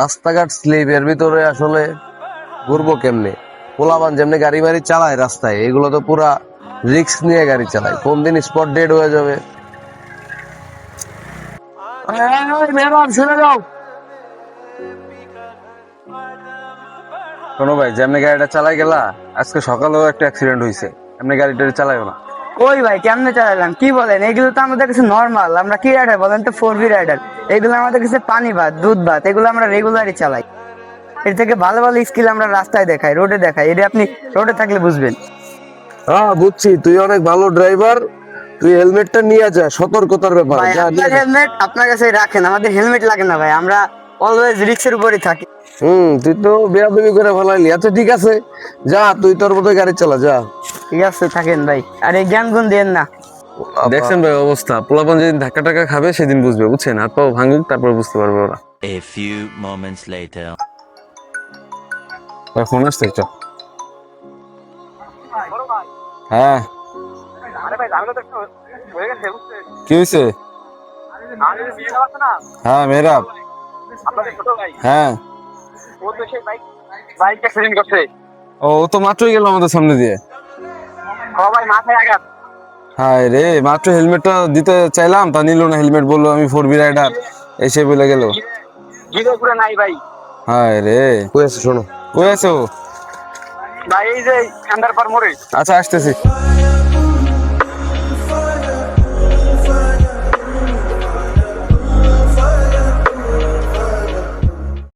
রাস্তাঘাট স্লিপ, এর ভিতরে আসলে ঘুরবো কেমনে? পোলাপান যেমনি গাড়ি মারি চালায় রাস্তায়, এগুলো তো পুরা রিস্ক নিয়ে গাড়ি চালায়, কোন দিন স্পট ডেড হয়ে যাবে। ম্যাডাম শুনে যাও, শোনো ভাই, যেমনি গাড়িটা চালাই গেলা, আজকে সকালেও একটা অ্যাক্সিডেন্ট হয়েছে, এমনি গাড়িটা চালাইও না। ওই ভাই কেমনে চালালাম কি বলেন? এগুলো তো আমাদের কাছে নর্মাল। আমরা কি রাইডার বলেন তো? 4V rider. এগুলো আমাদের কাছে পানি ভাত, দুধ ভাত, এগুলো আমরা রেগুলারই চালাই। এর থেকে ভালো ভালো স্কিল আমরা রাস্তায় দেখাই, রোডে দেখাই। এটা আপনি রোডে থাকলে বুঝবেন। হ্যাঁ বুঝছি, তুই অনেক ভালো ড্রাইভার, তুই হেলমেটটা নিয়ে যা, সতর্কতার ব্যাপার, ভাই যা নিয়ে আপনার যা। হেলমেট আপনার কাছে রাখেন, আমাদের হেলমেট লাগে না ভাই। আমরা অলওয়েজ রিক্সের উপরই থাকি। তুই তো বেয়াদবি করে ফেলাইলি। আচ্ছা ঠিক আছে, যা, তুই তোর মতো গাড়ি চালা, যা। ঠিক আছে থাকেন ভাই, আর এই জ্ঞান গুণ দেন না। দেখছেন ভাই অবস্থা, পোলাপান যেদিন ধাক্কা টাক্কা খাবে সেদিন বুঝবে, বুঝছেন? হাত পা ভাঙুক, তারপর বুঝতে পারবে ওরা। A few moments later. Phone আসছে, চ। হ্যাঁ, কি হয়েছে? হ্যাঁ মেহরাব, হ্যাঁ। ও তো মাত্রই গেল আমাদের সামনে দিয়ে। হ্যাঁ রে, মাত্র হেলমেটটা দিতে চাইলাম, তা নিল না হেলমেট, বললো আমি 4V রাইডার, এসে বলে গেল। হ্যাঁ রে, কই আছে শোনো। কই আছো? ভাই এই যে খান্দার পর মোড়ে। আচ্ছা আসতেছি।